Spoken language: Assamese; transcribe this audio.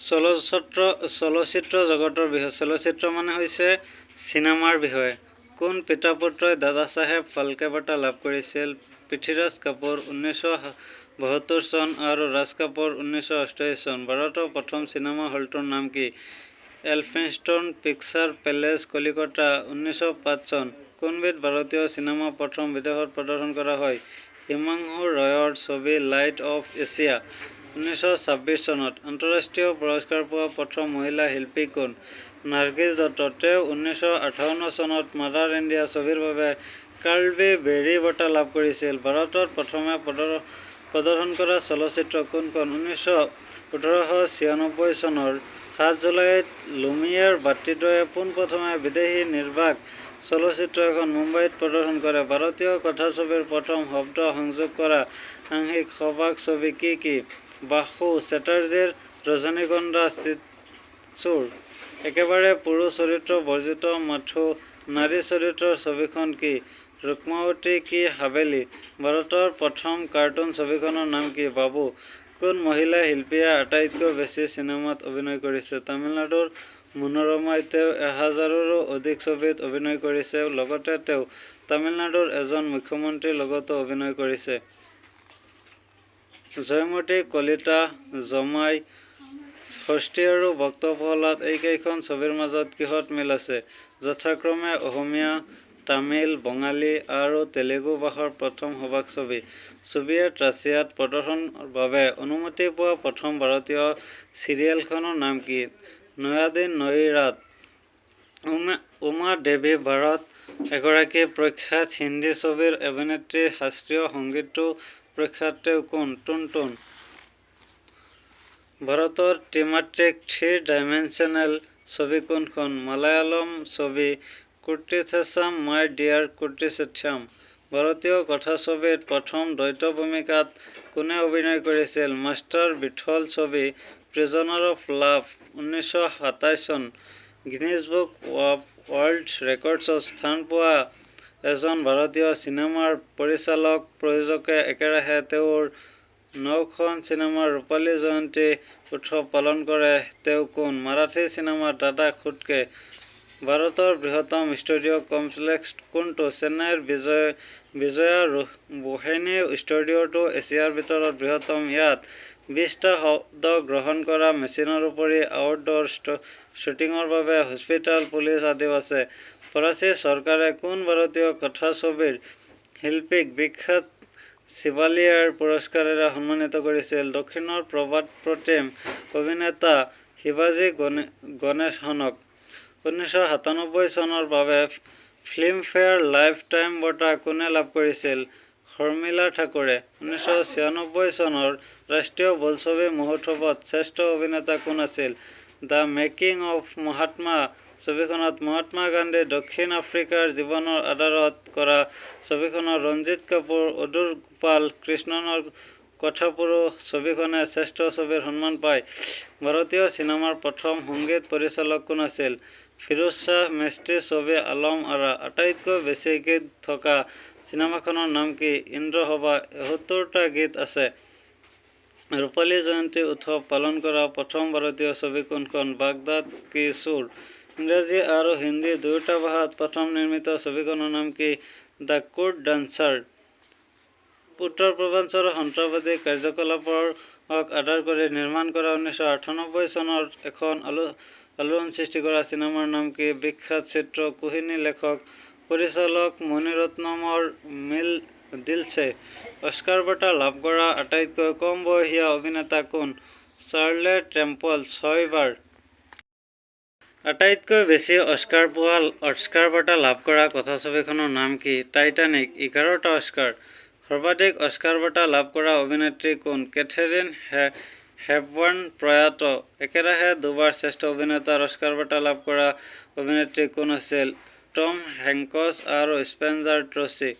চলচ্চিত্ৰ জগতৰ বিষয়ে। চলচ্চিত্ৰ মানে হৈছে চিনেমাৰ বিষয়ে। কোন পিতা পুত্ৰই দাদাচাহেব ফাল্কে বঁটা লাভ কৰিছিল? পৃথ্বীৰাজ কাপুৰ 1972 চন আৰু ৰাজ কাপুৰ 1988 চন। ভাৰতৰ প্ৰথম চিনেমা হলটোৰ নাম কি? এলফিনষ্টন পিকচাৰ পেলেচ, কলিকতা 1905 চন। কোনবিধ ভাৰতীয় চিনেমা প্ৰথম বিদেশত প্ৰদৰ্শন কৰা হয়? হিমাংশু ৰয়ৰ ছবি লাইট অফ এছিয়া 1926 চনত। আন্তঃৰাষ্ট্ৰীয় পুৰস্কাৰ পোৱা প্ৰথম মহিলা শিল্পী কোন? নাৰ্গিছ দত্ত। তেওঁ 1958 চনত মাদাৰ ইণ্ডিয়া ছবিৰ বাবে কাৰ্ল বেৰী বঁটা লাভ কৰিছিল। ভাৰতত প্ৰথমে প্ৰদৰ্শন কৰা চলচ্চিত্ৰ কোনখন? 1896 চনৰ 7 জুলাইত লুমিয়েৰ ভাতৃদ্বয়ে পোনপ্ৰথমে বিদেশী নিৰ্বাক চলচ্চিত্ৰ এখন মুম্বাইত প্ৰদৰ্শন কৰে। ভাৰতীয় কথাছবিৰ প্ৰথম শব্দ সংযোগ কৰা আংশিক সবাক ছবি কি কি? বাসু চেটাৰ্জীৰ ৰজনীগন্ধা চোৰ। একেবাৰে পুৰুষ চৰিত্ৰ বৰ্জিত মাথো নাৰী চৰিত্ৰৰ ছবিখন কি? ৰুক্মাৱতী কি হাভেলী। ভাৰতৰ প্ৰথম কাৰ্টুন ছবিখনৰ নাম কি? বাবু। কোন মহিলা শিল্পীয়ে আটাইতকৈ বেছি চিনেমাত অভিনয় কৰিছে? তামিলনাডুৰ মনোৰমাই। তেওঁ 1000ৰো অধিক ছবিত অভিনয় কৰিছে। লগতে তেওঁ তামিলনাডুৰ এজন মুখ্যমন্ত্ৰীৰ লগতো অভিনয় কৰিছে। জয়মতী কলিতা, জমাই, ষষ্ঠী আৰু ভক্ত প্ৰহ্লাদ এইকেইখন ছবিৰ মাজত কিহত মিল আছে? যথাক্ৰমে অসমীয়া, তামিল, বঙালী আৰু তেলেগু ভাষাৰ প্ৰথম সবাক ছবি। ছোভিয়েট ৰাছিয়াত প্ৰদৰ্শনৰ বাবে অনুমতি পোৱা প্ৰথম ভাৰতীয় চিৰিয়েলখনৰ নাম কি? নয়া দিন নয়ী ৰাত। উমা দেৱী ভাৰত এগৰাকী প্ৰখ্যাত হিন্দী ছবিৰ অভিনেত্ৰী। শাস্ত্ৰীয় সংগীততো প্ৰখ্যাত। তেওঁ কোন? টুনটুন। ভাৰতৰ ত্ৰিমাত্ৰিক 3-ডাইমেনশ্যনেল ছবি কোনখন? মালায়ালম ছবি কুৰ্টিচেছাম মাই ডিয়াৰ কুৰ্টিচেথ্যাম। ভাৰতীয় কথাছবিত প্ৰথম দ্বৈত ভূমিকাত কোনে অভিনয় কৰিছিল? মাষ্টাৰ বিথল ছবি প্ৰিজনাৰ অফ লাভ 1927 চন। গিনিজ বুক অৱ ৱৰ্ল্ড ৰেকৰ্ডছত স্থান পোৱা এজন ভাৰতীয় চিনেমাৰ পৰিচালক প্ৰযোজকে একেৰাহে তেওঁৰ 9খন চিনেমাৰ ৰূপালী জয়ন্তী উৎসৱ পালন কৰে। তেওঁ কোন? মাৰাঠী চিনেমাৰ দাদা খুটকে। ভাৰতৰ বৃহত্তম ষ্টুডিঅ' কমপ্লেক্স কোনটো? চেন্নাইৰ বিজয়া ৰোহিনী ষ্টুডিঅ'টো এছিয়াৰ ভিতৰত বৃহত্তম। ইয়াত 20টা শব্দ গ্ৰহণ কৰা মেচিনৰ উপৰি আউটডোৰ শ্বুটিঙৰ বাবে হস্পিতাল, পুলিচ আদিও আছে। ফৰাচী চৰকাৰে কোন ভাৰতীয় কথাছবিৰ শিল্পীক বিখ্যাত চিভালিয়াৰ পুৰস্কাৰেৰে সন্মানিত কৰিছিল? দক্ষিণৰ প্ৰবাদপ্ৰতিম অভিনেতা শিৱাজী গণেশনক 1997 চনৰ বাবে ফিল্মফেয়াৰ লাইফ টাইম বঁটা কোনে লাভ কৰিছিল? শৰ্মিলা ঠাকুৰে। 1996 চনৰ ৰাষ্ট্ৰীয় বোলছবি মহোৎসৱত শ্ৰেষ্ঠ অভিনেতা কোন আছিল? দ্য মেকিং অৱ মহাত্মা ছবিখনত মহাত্মা গান্ধী দক্ষিণ আফ্ৰিকাৰ জীৱনৰ আধাৰত কৰা ছবিখনত ৰঞ্জিত কাপুৰ, অদূৰ গোপাল কৃষ্ণনৰ কথাপুৰুষ ছবিখনে শ্ৰেষ্ঠ ছবিৰ সন্মান পায়। ভাৰতীয় চিনেমাৰ প্ৰথম সংগীত পৰিচালক কোন আছিল? ফিৰোজ শ্বাহ মেষ্ট্ৰী ছবি আলম আৰা। আটাইতকৈ বেছি গীত থকা চিনেমাখনৰ নাম কি? ইন্দ্ৰসভা। 71টা গীত আছে। ৰূপালী জয়ন্তী উৎসৱ পালন কৰা প্ৰথম ভাৰতীয় ছবি কোনখন? বাগদাদ কি চোৰ। ইংৰাজী আৰু হিন্দী দুয়োটা ভাষাত প্ৰথম নিৰ্মিত ছবিখনৰ নাম কি? The could dancer. উত্তৰ পূৰ্বাঞ্চলৰ সন্ত্ৰাসবাদী কাৰ্যকলাপক আধাৰ কৰি নিৰ্মাণ কৰা 1998 চনৰ এখন আলোড়ন সৃষ্টি কৰা চিনেমাৰ নাম কি? বিখ্যাত চিত্ৰ কুহিনী। লেখক পৰিচালক মণিৰত্নমৰ মিল দিলছে। অস্কাৰ বঁটা লাভ কৰা আটাইতকৈ কম বয়সীয়া অভিনেতা কোন? শ্বাৰ্লে টেম্পল 6 বাৰ। আটাইতকৈ বেছি অস্কাৰ বঁটা লাভ কৰা কথাছবিখনৰ নাম কি? টাইটানিক 11টা অস্কাৰ। সৰ্বাধিক অস্কাৰ বঁটা লাভ কৰা অভিনেত্ৰী কোন? কেথেৰিন হেপবাৰ্ণ প্ৰয়াত। একেৰাহে দুবাৰ শ্ৰেষ্ঠ অভিনেতাৰ অস্কাৰ বঁটা লাভ কৰা অভিনেত্ৰী কোন আছিল? টম হেংকছ আৰু স্পেঞ্জাৰ ট্ৰেচি।